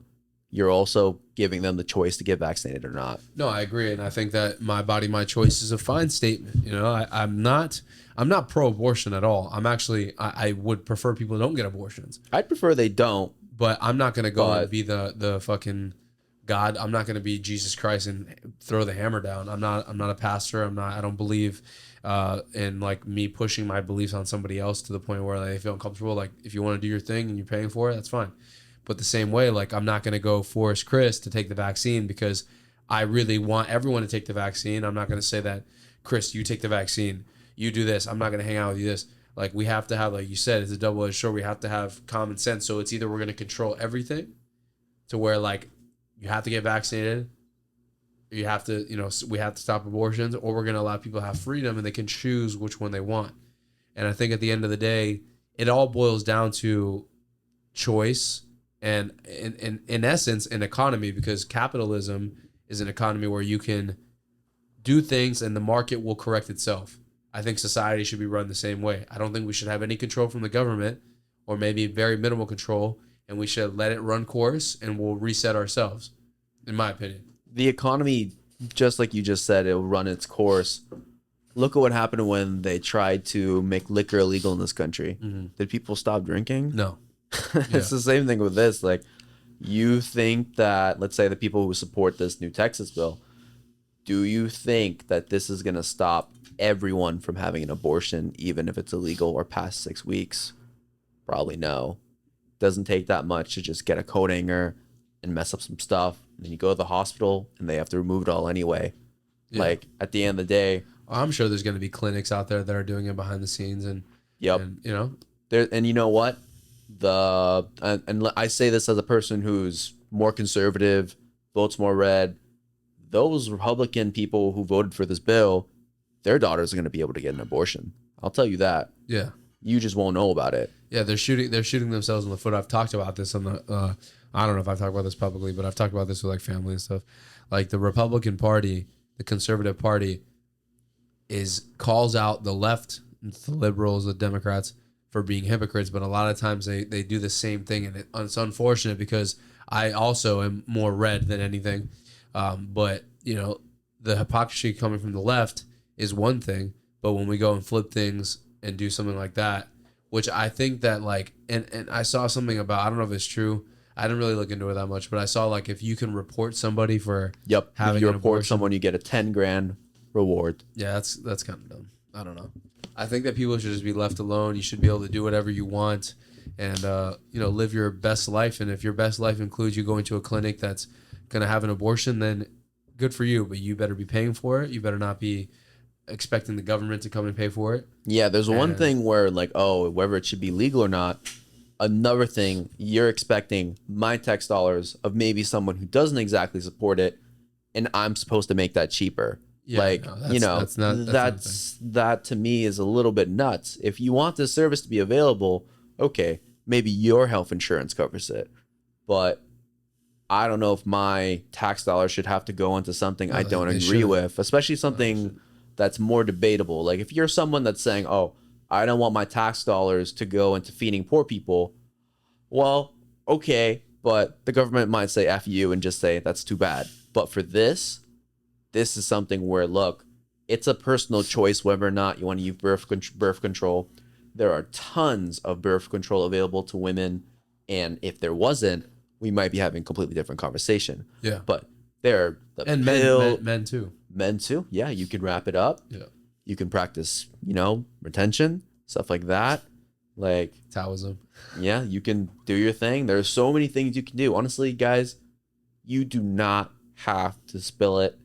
you're also giving them the choice to get vaccinated or not. No, I agree. And I think that my body, my choice is a fine statement. I'm not pro-abortion at all. I'm actually, I would prefer people don't get abortions. I'd prefer they don't. But I'm not going to go and be the fucking God. I'm not going to be Jesus Christ and throw the hammer down. I'm not a pastor. I don't believe in like me pushing my beliefs on somebody else to the point where they feel uncomfortable. Like if you want to do your thing and you're paying for it, that's fine. But the same way, like I'm not going to go force Chris to take the vaccine because I really want everyone to take the vaccine. I'm not going to say that, Chris, you take the vaccine, you do this. I'm not going to hang out with you this. Like we have to have, like you said, it's a double-edged sword. We have to have common sense. So it's either we're going to control everything to where like you have to get vaccinated, or you have to, we have to stop abortions, or we're going to allow people to have freedom and they can choose which one they want. And I think at the end of the day, it all boils down to choice and in essence, an economy, because capitalism is an economy where you can do things and the market will correct itself. I think society should be run the same way. I don't think we should have any control from the government, or maybe very minimal control, and we should let it run course and we'll reset ourselves, in my opinion. The economy, just like you just said, it will run its course. Look at what happened when they tried to make liquor illegal in this country. Mm-hmm. Did people stop drinking? No. It's the same thing with this. Like, you think that, let's say the people who support this new Texas bill, do you think that this is going to stop everyone from having an abortion, even if it's illegal or past 6 weeks? Probably no. Doesn't take that much to just get a coat hanger and mess up some stuff. And then you go to the hospital and they have to remove it all anyway. Yeah. Like, at the end of the day, I'm sure there's going to be clinics out there that are doing it behind the scenes. And, there, and you know what? And I say this as a person who's more conservative, votes more red. Those Republican people who voted for this bill, their daughters are going to be able to get an abortion. I'll tell you that. Yeah. You just won't know about it. Yeah, they're shooting themselves in the foot. I've talked about this on the I don't know if I've talked about this publicly, but I've talked about this with like family and stuff. Like the Republican Party, the conservative party calls out the left, the liberals, the Democrats for being hypocrites, but a lot of times they do the same thing, and it's unfortunate because I also am more red than anything. But the hypocrisy coming from the left is one thing, but when we go and flip things and do something like that, which I think that like, and I saw something about, I don't know if it's true, I didn't really look into it that much, but I saw like if you can report somebody for having if you an report abortion, someone, you get a 10 grand reward. Yeah, that's kind of dumb. I don't know. I think that people should just be left alone. You should be able to do whatever you want and live your best life. And if your best life includes you going to a clinic that's going to have an abortion, then good for you, but you better be paying for it. You better not be expecting the government to come and pay for it. Yeah, there's one thing where like, whether it should be legal or not. Another thing, you're expecting my tax dollars of maybe someone who doesn't exactly support it, and I'm supposed to make that cheaper. Yeah, that to me is a little bit nuts. If you want this service to be available, okay, maybe your health insurance covers it, but I don't know if my tax dollars should have to go into something I don't agree with, especially something that's more debatable. Like if you're someone that's saying, I don't want my tax dollars to go into feeding poor people. Well, okay, But the government might say F you and just say that's too bad. But for this is something where, look, it's a personal choice whether or not you want to use birth control. There are tons of birth control available to women. And if there wasn't, we might be having a completely different conversation. Yeah. But there are the And pill, men too. men too. Yeah, you can wrap it up. Yeah. You can practice, retention, stuff like that. Like, Taoism. yeah, you can do your thing. There's so many things you can do. Honestly, guys, you do not have to spill it.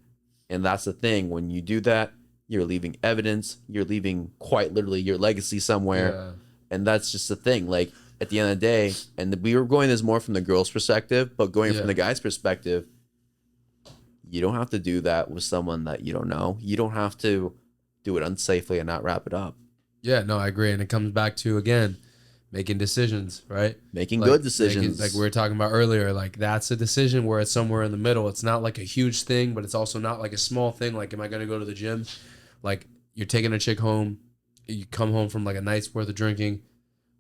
And that's the thing. When you do that, you're leaving evidence. You're leaving quite literally your legacy somewhere. Yeah. And that's just the thing. Like, at the end of the day, and we were going this more from the girl's perspective, but going from the guy's perspective, you don't have to do that with someone that you don't know. You don't have to do it unsafely and not wrap it up. Yeah, no, I agree. And it comes back to, again, making decisions, right? Making good decisions. Like we were talking about earlier, like that's a decision where it's somewhere in the middle. It's not like a huge thing, but it's also not like a small thing. Like, am I going to go to the gym? Like, you're taking a chick home. You come home from like a night's worth of drinking.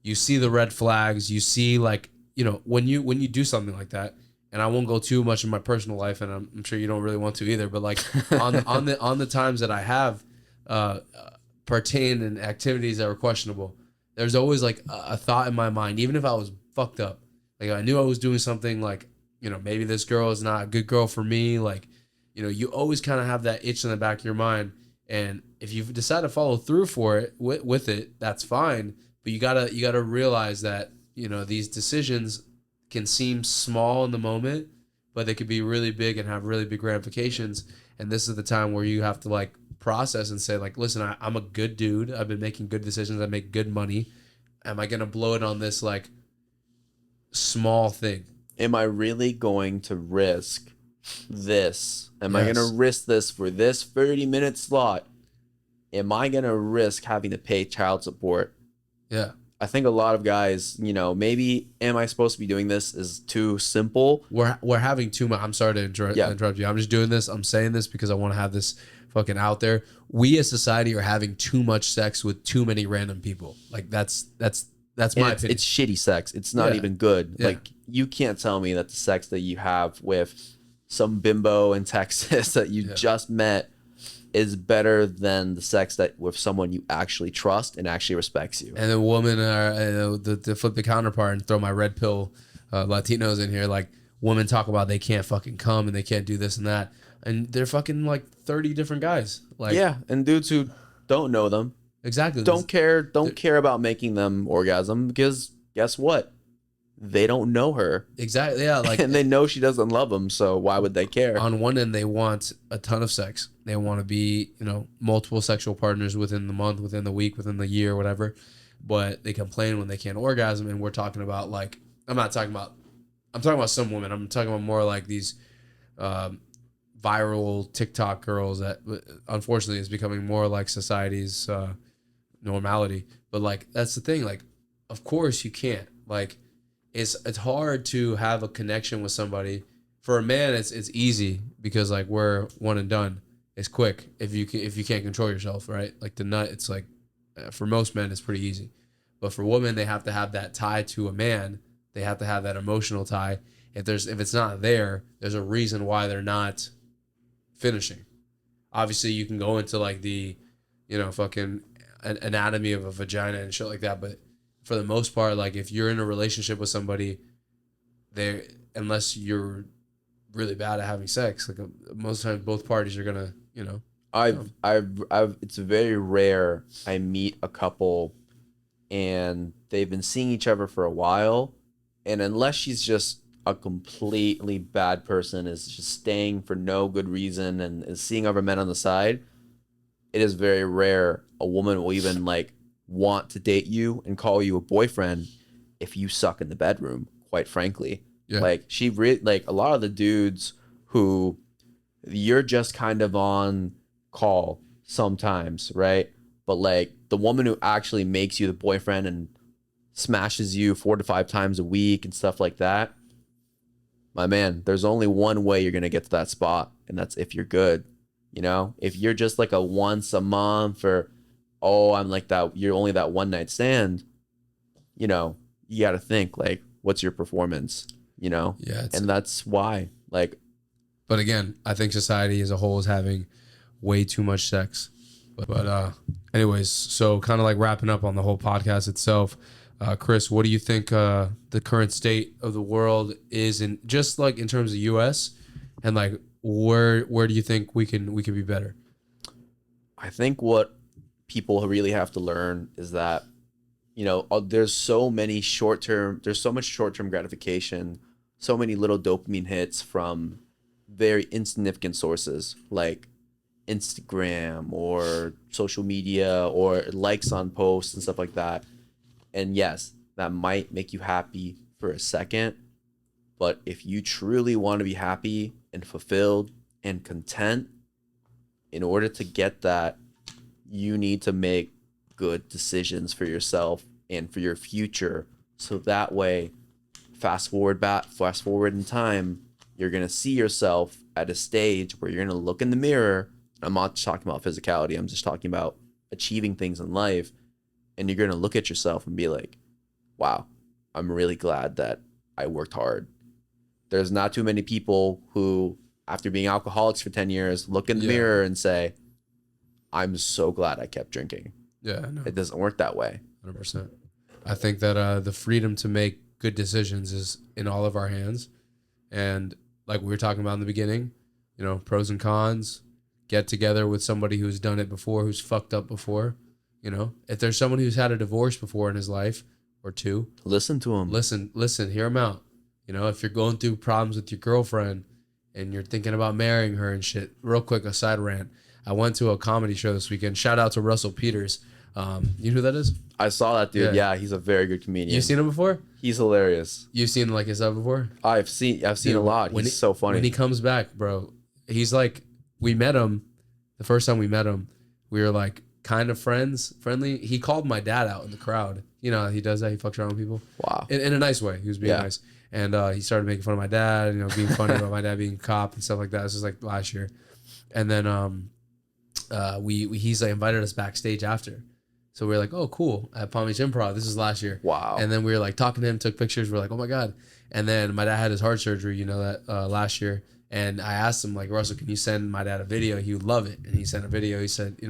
You see the red flags. You see, like, when you do something like that, and I won't go too much in my personal life, and I'm sure you don't really want to either, but like on the times that I have partained in activities that were questionable, there's always like a thought in my mind, even if I was fucked up. Like, I knew I was doing something, like, maybe this girl is not a good girl for me. Like, you always kind of have that itch in the back of your mind. And if you decide to follow through for it with it, that's fine. But you gotta realize that, these decisions can seem small in the moment, but they could be really big and have really big ramifications. And this is the time where you have to like process and say, like, listen, I'm a good dude. I've been making good decisions. I make good money. Am I going to blow it on this like small thing? Am I really going to risk this? Am I going to risk this for this 30-minute slot? Am I going to risk having to pay child support? Yeah. I think a lot of guys, maybe am I supposed to be doing this is too simple. We're having too much. I'm sorry to interrupt you. I'm just doing this. I'm saying this because I want to have this fucking out there. We as society are having too much sex with too many random people. Like, that's my opinion. It's shitty sex. It's not even good. Yeah. Like, you can't tell me that the sex that you have with some bimbo in Texas that you just met is better than the sex that with someone you actually trust and actually respects you. And the woman, to flip the counterpart and throw my red pill Latinos in here, like, women talk about they can't fucking come and they can't do this and that, and they're fucking like 30 different guys. Like, yeah, and dudes who don't know them exactly don't care about making them orgasm, because guess what? They don't know her. Exactly. Yeah. Like, and they know she doesn't love them, so why would they care? On one end, they want a ton of sex. They want to be, multiple sexual partners within the month, within the week, within the year, whatever. But they complain when they can't orgasm. And we're talking about, like, I'm talking about some women. I'm talking about more like these viral TikTok girls that unfortunately is becoming more like society's normality. But like, that's the thing. Like, of course you can't. Like, it's hard to have a connection with somebody. For a man, it's easy because like we're one and done. It's quick if you can't control yourself, right? Like the nut, it's like for most men it's pretty easy, but for women they have to have that tie to a man. They have to have that emotional tie. If it's not there, there's a reason why they're not finishing. Obviously, you can go into like the, fucking anatomy of a vagina and shit like that, but for the most part, like if you're in a relationship with somebody, unless you're really bad at having sex, like most times both parties are gonna, it's very rare I meet a couple and they've been seeing each other for a while, and unless she's just a completely bad person, is just staying for no good reason and is seeing other men on the side, it is very rare a woman will even like want to date you and call you a boyfriend if you suck in the bedroom, quite frankly. Yeah. Like like a lot of the dudes who you're just kind of on call sometimes, right? But like the woman who actually makes you the boyfriend and smashes you 4 to 5 times a week and stuff like that, my man, there's only one way you're going to get to that spot, and that's if you're good. If you're just like a once a month or, oh, I'm like that, you're only that one night stand, you got to think like, what's your performance? you know? Yeah, it's, And that's why, like, but again, I think society as a whole is having way too much sex. But anyways, so kind of like wrapping up on the whole podcast itself, Chris, what do you think the current state of the world is, in just like in terms of U.S. and like where do you think we can be better? I think what people really have to learn is that, there's so much short-term gratification, so many little dopamine hits from very insignificant sources like Instagram or social media or likes on posts and stuff like that. And yes, that might make you happy for a second, but if you truly want to be happy and fulfilled and content, in order to get that, you need to make good decisions for yourself and for your future. So that way, fast forward in time, you're going to see yourself at a stage where you're going to look in the mirror. I'm not just talking about physicality. I'm just talking about achieving things in life. And you're going to look at yourself and be like, wow, I'm really glad that I worked hard. There's not too many people who, after being alcoholics for 10 years, look in the mirror and say, I'm so glad I kept drinking. Yeah, no. It doesn't work that way. 100%. I think that the freedom to make good decisions is in all of our hands. And like we were talking about in the beginning, pros and cons, get together with somebody who's done it before, who's fucked up before. If there's someone who's had a divorce before in his life or two, listen to him. Listen, hear him out. If you're going through problems with your girlfriend and you're thinking about marrying her and shit, real quick, a side rant. I went to a comedy show this weekend. Shout out to Russell Peters. You know who that is? I saw that dude. Yeah, he's a very good comedian. You seen him before? He's hilarious. You've seen like his stuff before? I've seen a lot. He's so funny. When he comes back, bro, he's like, we met him. The first time we met him, we were like kind of friendly. He called my dad out in the crowd. You know, he does that. He fucks around with people. Wow. In a nice way. He was being nice. And he started making fun of my dad, being funny about my dad being a cop and stuff like that. This was like last year. And then he's like invited us backstage after. So we were like, oh, cool. At Palm Beach Improv. This is last year. Wow. And then we were like talking to him, took pictures. We're like, oh my God. And then my dad had his heart surgery, last year. And I asked him, like, Russell, can you send my dad a video? He would love it. And he sent a video. He said,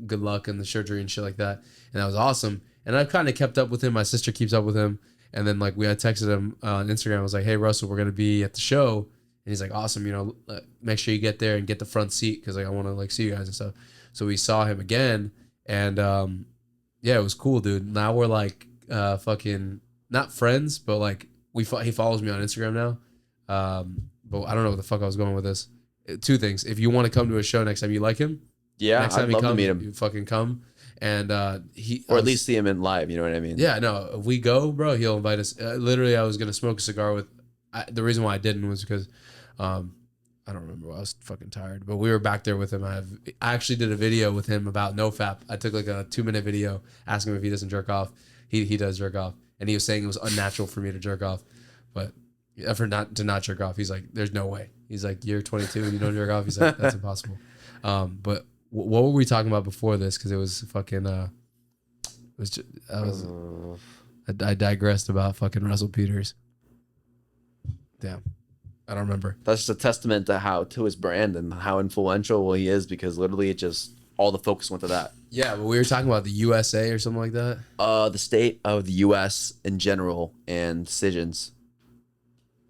good luck in the surgery and shit like that. And that was awesome. And I've kind of kept up with him. My sister keeps up with him. And then like I texted him on Instagram. I was like, hey, Russell, we're going to be at the show. And he's like, awesome. Make sure you get there and get the front seat because like I want to like see you guys and stuff. So we saw him again. And yeah, it was cool, dude. Now we're like fucking not friends, but like he follows me on Instagram now. But I don't know what the fuck I was going with this. Two things. If you want to come to a show next time, you like him. Yeah, next time I'd love to meet him. You fucking come. And at least see him in live. You know what I mean? Yeah, no. If we go, bro, he'll invite us. Literally, I was gonna smoke a cigar with. The reason why I didn't was because, I don't remember. I was fucking tired. But we were back there with him. I actually did a video with him about NoFap. I took like a 2-minute video asking him if he doesn't jerk off. He does jerk off, and he was saying it was unnatural for me to jerk off, but for not jerk off. He's like, there's no way. He's like, you're 22 and you don't jerk off. He's like, that's impossible. But what were we talking about before this? Because it was fucking. I digressed about fucking Russell Peters. Damn, I don't remember. That's just a testament to his brand and how influential he is, because literally it just all the focus went to that. Yeah, but we were talking about the USA or something like that. The state of the U.S. in general and decisions.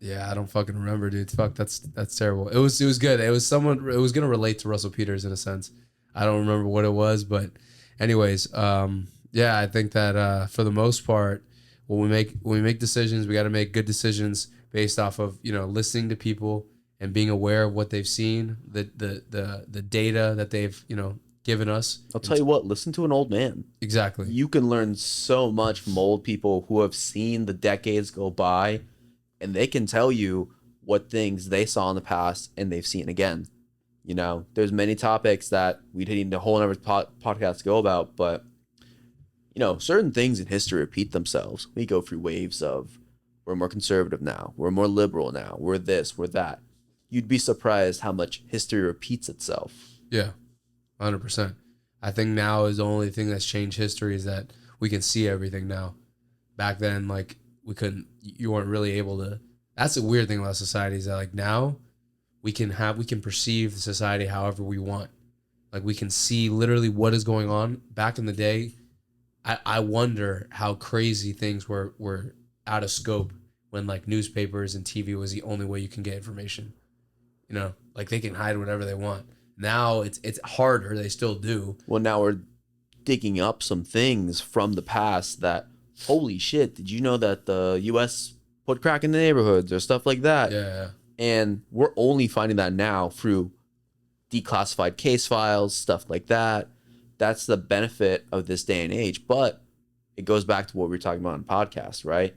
Yeah, I don't fucking remember, dude. Fuck, that's terrible. It was good. It was gonna relate to Russell Peters in a sense. I don't remember what it was, but anyways, yeah, I think that for the most part, when we make decisions, we got to make good decisions based off of listening to people and being aware of what they've seen, the data that they've given us. I'll tell you what, listen to an old man. Exactly. You can learn so much from old people who have seen the decades go by, and they can tell you what things they saw in the past and they've seen again. There's many topics that we didn't need a whole other podcast to go about, but certain things in history repeat themselves. We go through waves of, we're more conservative now, we're more liberal now, we're this, we're that. You'd be surprised how much history repeats itself. Yeah, 100%. I think now is the only thing that's changed history is that we can see everything now. Back then, like you weren't really able to That's the weird thing about society is that like now we can perceive the society however we want. Like we can see literally what is going on. Back in the day, I wonder how crazy things were out of scope when like newspapers and TV was the only way you can get information. You know, like they can hide whatever they want. Now it's harder. They still do. Well, now we're digging up some things from the past that, holy shit, did you know that the U.S. put crack in the neighborhoods or stuff like that? Yeah. And we're only finding that now through declassified case files, stuff like that. That's the benefit of this day and age. But it goes back to what we were talking about on podcast, right?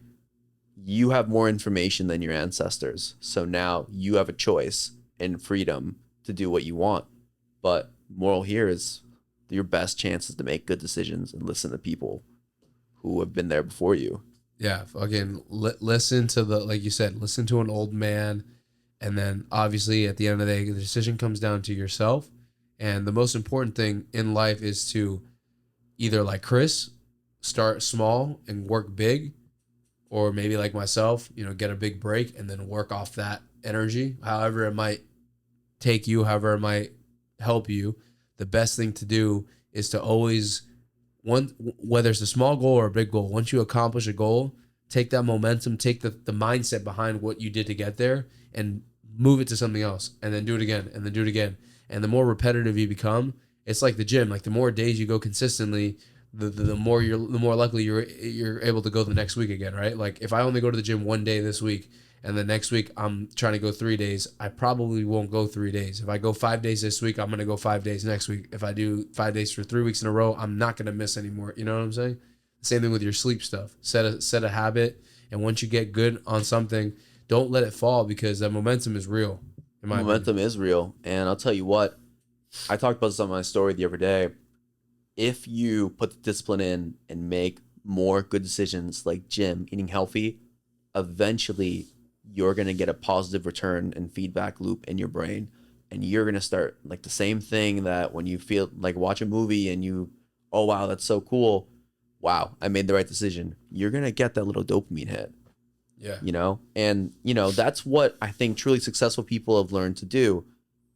You have more information than your ancestors. So now you have a choice and freedom to do what you want. But moral here is your best chances to make good decisions and listen to people who have been there before you. Yeah. Again, listen to like you said, listen to an old man. And then obviously at the end of the day, the decision comes down to yourself. And the most important thing in life is to either like Chris, start small and work big, or maybe like myself, get a big break and then work off that energy, however it might take you, however it might help you. The best thing to do is to always, whether it's a small goal or a big goal, once you accomplish a goal, take that momentum, take the mindset behind what you did to get there and move it to something else, and then do it again, and then do it again. And the more repetitive you become, it's like the gym. Like the more days you go consistently, the more likely you're able to go the next week again, right? Like if I only go to the gym one day this week, and the next week I'm trying to go 3 days, I probably won't go 3 days. If I go 5 days this week, I'm gonna go 5 days next week. If I do 5 days for 3 weeks in a row, I'm not gonna miss anymore. You know what I'm saying? Same thing with your sleep stuff. Set a habit, and once you get good on something, don't let it fall, because that momentum is real. Momentum is real. And I'll tell you what, I talked about this on my story the other day. If you put the discipline in and make more good decisions like gym, eating healthy, eventually you're going to get a positive return and feedback loop in your brain. And you're going to start like the same thing that when you feel like watch a movie and you, oh, wow, that's so cool. Wow, I made the right decision. You're going to get that little dopamine hit. Yeah. And, that's what I think truly successful people have learned to do.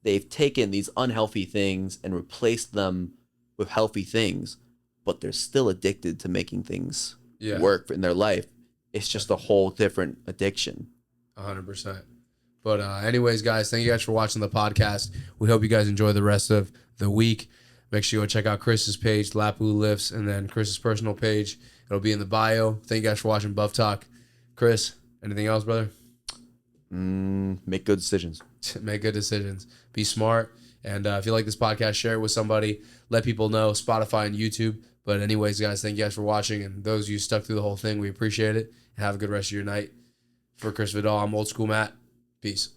They've taken these unhealthy things and replaced them with healthy things, but they're still addicted to making things work in their life. It's just a whole different addiction. 100%. But anyways, guys, thank you guys for watching the podcast. We hope you guys enjoy the rest of the week. Make sure you go check out Chris's page, Lapu Lifts, and then Chris's personal page. It'll be in the bio. Thank you guys for watching Buff Talk. Chris, anything else, brother? Make good decisions. Make good decisions. Be smart. And if you like this podcast, share it with somebody. Let people know. Spotify and YouTube. But anyways, guys, thank you guys for watching. And those of you stuck through the whole thing, we appreciate it. And have a good rest of your night. For Chris Vidal, I'm Old School Matt. Peace.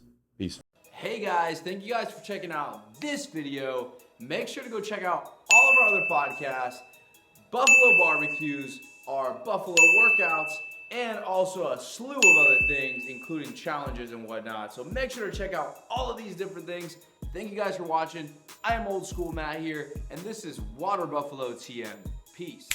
Hey guys, thank you guys for checking out this video. Make sure to go check out all of our other podcasts, Buffalo Barbecues, our Buffalo Workouts, and also a slew of other things, including challenges and whatnot. So make sure to check out all of these different things. Thank you guys for watching. I am Old School Matt here, and this is Water Buffalo TM. Peace.